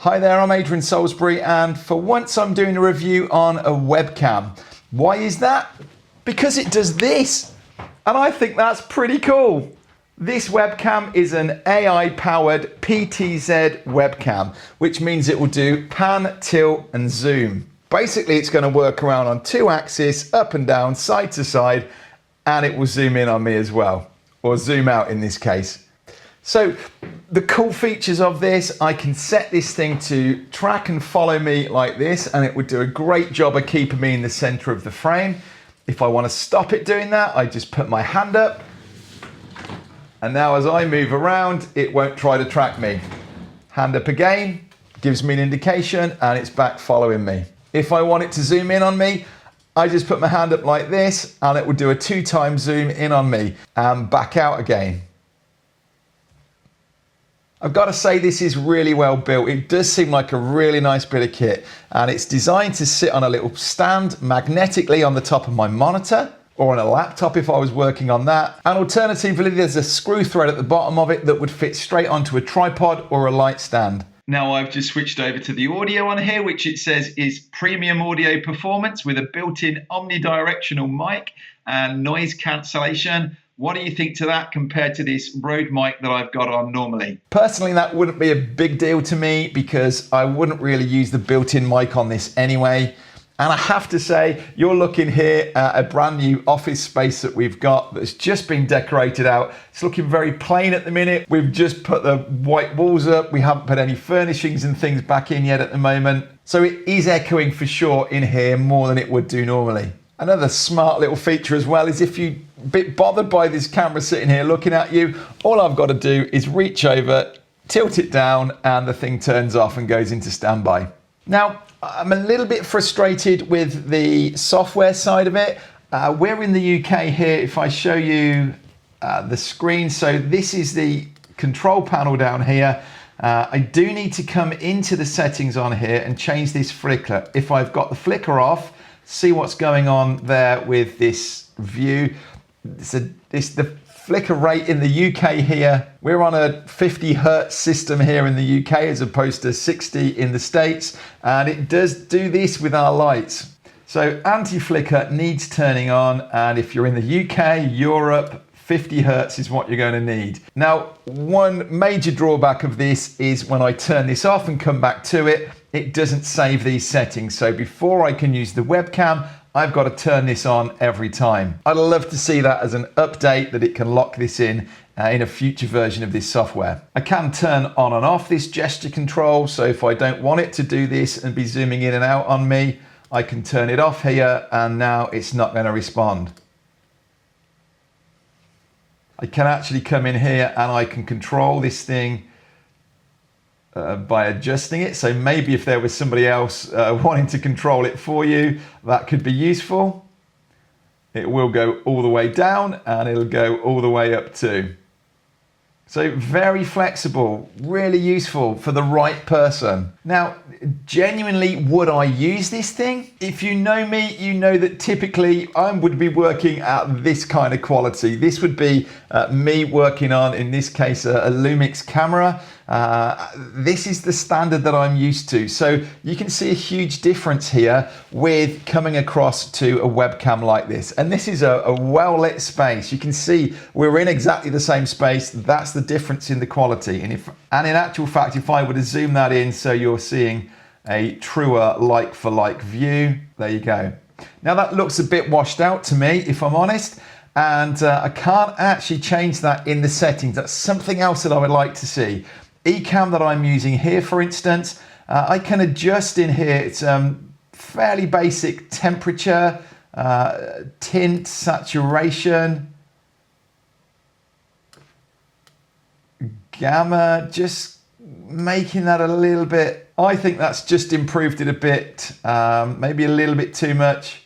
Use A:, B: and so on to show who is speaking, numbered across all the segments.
A: Hi there, I'm Adrian Salisbury, and for once I'm doing a review on a webcam. Why is that? Because it does this, and I think that's pretty cool. This webcam is an AI-powered PTZ webcam, which means it will do pan, tilt, and zoom. Basically, it's going to work around on two axes, up and down, side to side, and it will zoom in on me as well, or zoom out in this case. So the cool features of this, I can set this thing to track and follow me like this, and it would do a great job of keeping me in the center of the frame. If I want to stop it doing that, I just put my hand up, and now as I move around, it won't try to track me. Hand up again, gives me an indication, and it's back following me. If I want it to zoom in on me, I just put my hand up like this, and it will do a 2-time zoom in on me and back out again. I've got to say, this is really well built. It does seem like a really nice bit of kit, and it's designed to sit on a little stand magnetically on the top of my monitor or on a laptop if I was working on that. And alternatively, there's a screw thread at the bottom of it that would fit straight onto a tripod or a light stand. Now I've just switched over to the audio on here, which it says is premium audio performance with a built-in omnidirectional mic and noise cancellation. What do you think to that compared to this Rode mic that I've got on normally? Personally, that wouldn't be a big deal to me because I wouldn't really use the built-in mic on this anyway. And I have to say, you're looking here at a brand new office space that we've got that's just been decorated out. It's looking very plain at the minute. We've just put the white walls up. We haven't put any furnishings and things back in yet at the moment. So it is echoing for sure in here more than it would do normally. Another smart little feature as well is if you're a bit bothered by this camera sitting here looking at you, all I've got to do is reach over, tilt it down, and the thing turns off and goes into standby. Now, I'm a little bit frustrated with the software side of it. We're in the UK here. If I show you the screen, so this is the control panel down here. I do need to come into the settings on here and change this flicker. If I've got the flicker off, see what's going on there with this view. It's the flicker rate in the UK here. We're on a 50 Hertz system here in the UK as opposed to 60 in the States. And it does do this with our lights. So anti-flicker needs turning on. And if you're in the UK, Europe, 50 Hertz is what you're going to need. Now, one major drawback of this is when I turn this off and come back to it, it doesn't save these settings. So before I can use the webcam, I've got to turn this on every time. I'd love to see that as an update, that it can lock this in a future version of this software. I can turn on and off this gesture control. So if I don't want it to do this and be zooming in and out on me, I can turn it off here, and now it's not going to respond. I can actually come in here and I can control this thing by adjusting it. So maybe if there was somebody else wanting to control it for you, that could be useful. It will go all the way down and it'll go all the way up too. So very flexible, really useful for the right person. Now, genuinely, would I use this thing? If you know me, you know that typically I would be working at this kind of quality. This would be me working on, in this case, a Lumix camera. This is the standard that I'm used to. So you can see a huge difference here with coming across to a webcam like this. And this is a well-lit space. You can see we're in exactly the same space. That's the difference in the quality. And in actual fact, if I were to zoom that in so you're seeing a truer like-for-like view, there you go. Now that looks a bit washed out to me, if I'm honest. And I can't actually change that in the settings. That's something else that I would like to see. Ecamm that I'm using here, for instance, I can adjust in here. It's fairly basic temperature, tint, saturation, gamma, just making that a little bit. I think that's just improved it a bit, maybe a little bit too much.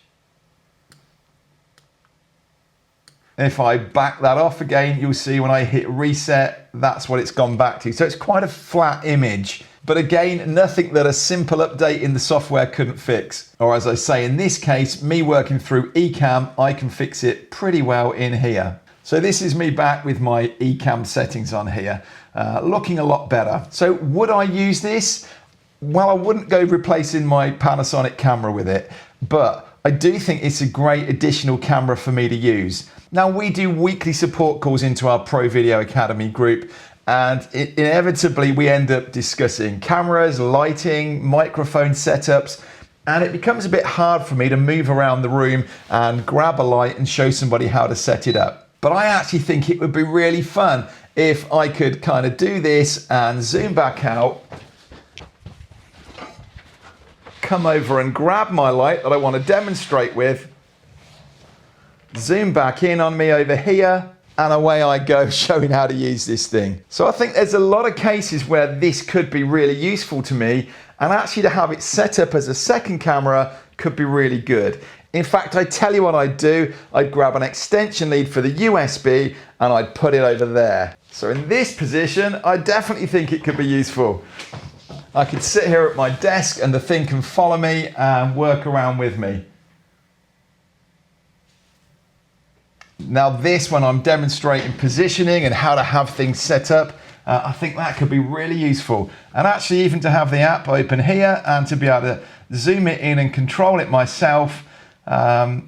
A: If I back that off again, you'll see when I hit reset, that's what it's gone back to. So it's quite a flat image. But again, nothing that a simple update in the software couldn't fix. Or as I say, in this case, me working through Ecamm, I can fix it pretty well in here. So this is me back with my Ecamm settings on here, looking a lot better. So would I use this? Well, I wouldn't go replacing my Panasonic camera with it, but I do think it's a great additional camera for me to use. Now, we do weekly support calls into our Pro Video Academy group, and inevitably we end up discussing cameras, lighting, microphone setups, and it becomes a bit hard for me to move around the room and grab a light and show somebody how to set it up. But I actually think it would be really fun if I could kind of do this and zoom back out, come over and grab my light that I want to demonstrate with, zoom back in on me over here, and away I go showing how to use this thing. So I think there's a lot of cases where this could be really useful to me, and actually to have it set up as a second camera could be really good. In fact, I tell you what I'd do, I'd grab an extension lead for the USB and I'd put it over there. So in this position, I definitely think it could be useful. I could sit here at my desk and the thing can follow me and work around with me. Now this, when I'm demonstrating positioning and how to have things set up, I think that could be really useful. And actually even to have the app open here and to be able to zoom it in and control it myself. I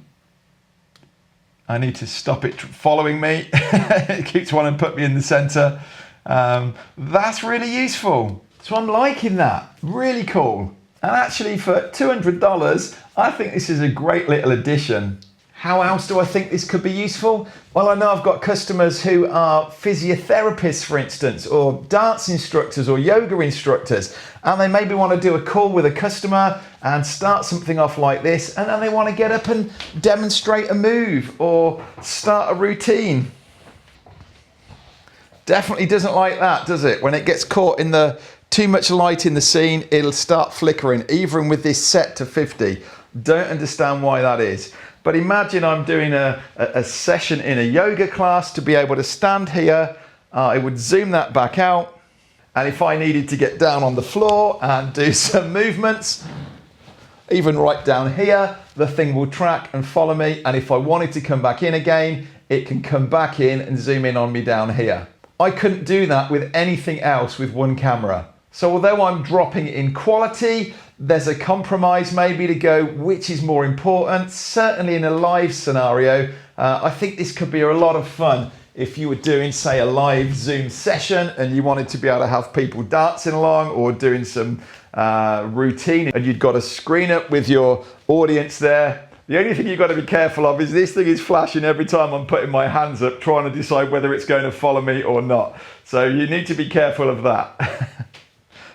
A: need to stop it following me. It keeps wanting to put me in the center. That's really useful. So I'm liking that, really cool. And actually for $200, I think this is a great little addition. How else do I think this could be useful? Well, I know I've got customers who are physiotherapists, for instance, or dance instructors or yoga instructors, and they maybe want to do a call with a customer and start something off like this, and then they want to get up and demonstrate a move or start a routine. Definitely doesn't like that, does it? When it gets caught in the too much light in the scene, it'll start flickering, even with this set to 50. Don't understand why that is. But imagine I'm doing a session in a yoga class to be able to stand here. I would zoom that back out. And if I needed to get down on the floor and do some movements, even right down here, the thing will track and follow me. And if I wanted to come back in again, it can come back in and zoom in on me down here. I couldn't do that with anything else with one camera. So although I'm dropping in quality, there's a compromise maybe to go which is more important. Certainly in a live scenario, I think this could be a lot of fun if you were doing, say, a live Zoom session and you wanted to be able to have people dancing along or doing some routine and you'd got a screen up with your audience there. The only thing you've got to be careful of is this thing is flashing every time I'm putting my hands up trying to decide whether it's going to follow me or not. So you need to be careful of that.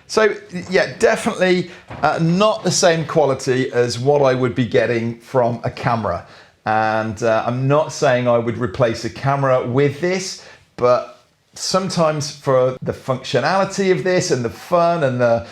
A: So yeah, definitely not the same quality as what I would be getting from a camera. And I'm not saying I would replace a camera with this, but sometimes for the functionality of this and the fun and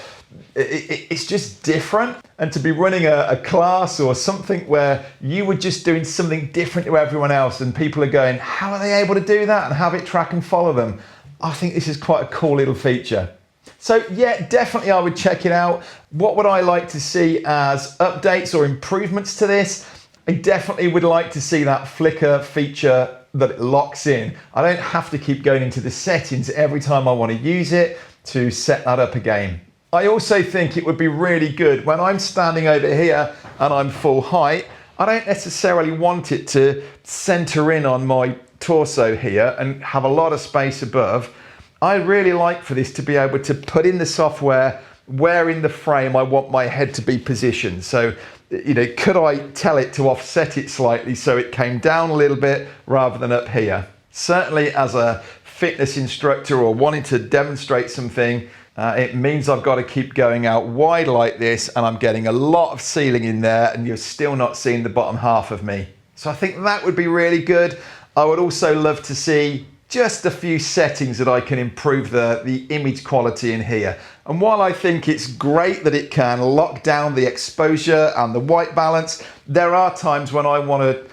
A: it's just different. And to be running a class or something where you were just doing something different to everyone else and people are going, how are they able to do that and have it track and follow them? I think this is quite a cool little feature. So yeah, definitely I would check it out. What would I like to see as updates or improvements to this? I definitely would like to see that flicker feature that it locks in. I don't have to keep going into the settings every time I want to use it to set that up again. I also think it would be really good when I'm standing over here and I'm full height. I don't necessarily want it to center in on my torso here and have a lot of space above. I really like for this to be able to put in the software where in the frame I want my head to be positioned. So, you know, could I tell it to offset it slightly so it came down a little bit rather than up here? Certainly as a fitness instructor or wanting to demonstrate something, it means I've got to keep going out wide like this and I'm getting a lot of ceiling in there and you're still not seeing the bottom half of me. So I think that would be really good. I would also love to see just a few settings that I can improve the image quality in here. And while I think it's great that it can lock down the exposure and the white balance, there are times when I want to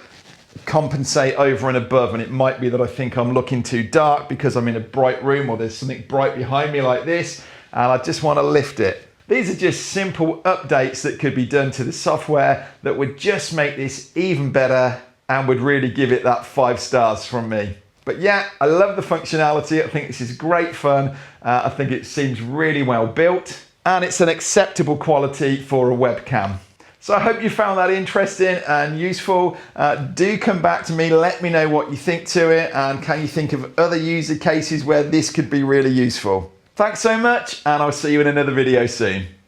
A: compensate over and above, and it might be that I think I'm looking too dark because I'm in a bright room or there's something bright behind me like this, and I just want to lift it. These are just simple updates that could be done to the software that would just make this even better and would really give it that 5 stars from me. But yeah, I love the functionality. I think this is great fun. I think it seems really well built. and it's an acceptable quality for a webcam. So I hope you found that interesting and useful. Do come back to me, let me know what you think to it, and can you think of other user cases where this could be really useful. Thanks so much, and I'll see you in another video soon.